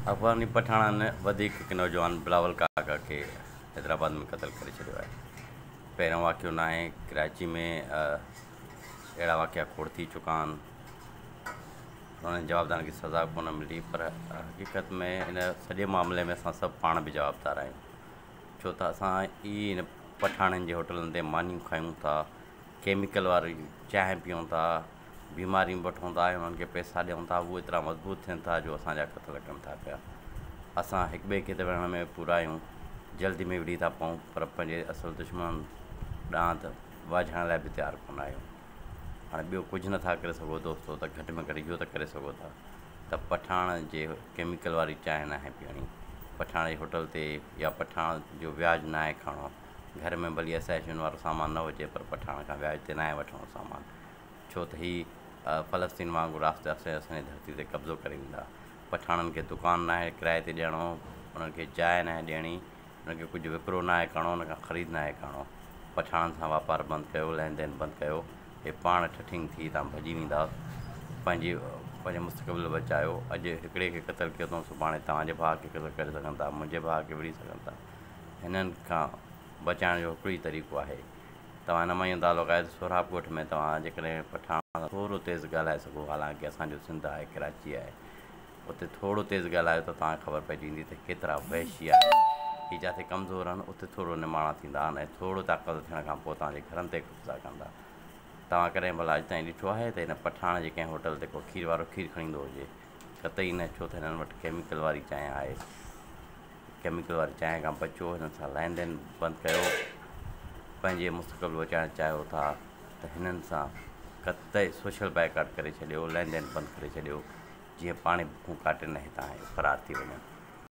अफ़गानी पठाणनि वधीक हिकु नौजवान बिलावल काका खे हैदराबाद में क़तल करे छॾियो आहे। पहिरियों वाक़ियो न आहे, कराची में अहिड़ा वाक़िया खोड़ थी चुका आहिनि। उन्हनि जवाबदारनि खे सज़ा कोन मिली, पर हक़ीक़त में इन सॼे मामले में असां सभु पाण बि जवाबदार आहियूं। छो त असां इन पठाणनि जे होटलनि ते मानियूं खायूं था, केमिकल वारी चांहि पीऊं था, बीमारियूं वठूं था, उन्हनि खे पैसा ॾियूं था, उहे एतिरा मज़बूत थियनि था जो असांजा क़तल कनि था पिया। असां हिक ॿिए खे त विढ़ण में पूरा आहियूं, जल्दी में विढ़ी था पऊं, पर पंहिंजे असुलु दुश्मन ॾांहुं त वाझण लाइ बि तयारु कोन आहियूं। हाणे ॿियो कुझु नथा करे सघो दोस्तो, त घटि में घटि इहो त करे सघो था त पठाण जे केमिकल वारी चांहि न आहे पीअणी, पठाण जे होटल ते या पठाण जो व्याज न आहे खणो। घर में भली असैशन वारो सामान न हुजे, पर पठाण खां व्याज ते न आहे वठिणो सामान, छो त हीअ फ़लस्तीन वांगुरु आस्ते आस्ते असांजी धरती ते कब्ज़ो करे वेंदा। पठाणनि खे दुकान न आहे किराए ते ॾियणो, उन्हनि खे जाइ न आहे ॾियणी, उन्हनि खे कुझु विकिरो न आहे करिणो, उन खां ख़रीद न आहे करिणो। पठाणनि सां वापारु बंदि कयो, लेन देन बंदि कयो, हे पाण ठठिंग थी तव्हां भॼी वेंदा। पंहिंजे मुस्तक़बिल बचायो। अॼु हिकिड़े खे क़तल कयो अथऊं, सुभाणे तव्हांजे भाउ खे क़तल करे सघनि था, मुंहिंजे भाउ खे विढ़ी सघनि था। हिननि खां बचाइण जो हिकिड़ो ई तरीक़ो आहे, तव्हां इन मां इहो अंदाज़ो लॻायो त सोराब ॻोठ में तव्हां जेकॾहिं पठाण थोरो तेज़ ॻाल्हाए सघो, हालांकि असांजो सिंध आहे, कराची आहे, उते थोरो तेज़ ॻाल्हायो त तव्हांखे ख़बर पइजी वेंदी त केतिरा वहशी आहे। हीअ जिते कमज़ोर आहिनि उते थोरो निमाणा थींदा आहिनि ऐं थोरो ताक़त थियण खां पोइ तव्हांजे घरनि ते कब्ज़ा कंदा। तव्हां कॾहिं भला अॼु ताईं ॾिठो आहे त हिन पठाण जे कंहिं होटल ते को खीर वारो खीर खणी ईंदो हुजे? कतई न, छो त हिननि वटि केमिकल वारी चांहि आहे। केमिकल वारी चांहि खां बचो, हिननि सां लेन देन बंदि कयो। पंहिंजे मुस्तक़बिल बचाइणु चाहियो था त हिननि सां कतई सोशल बाइकाट करे छॾियो, लेन देन बंदि करे छॾियो, जीअं पाण बुखूं काटे न हितां फरार थी वञनि।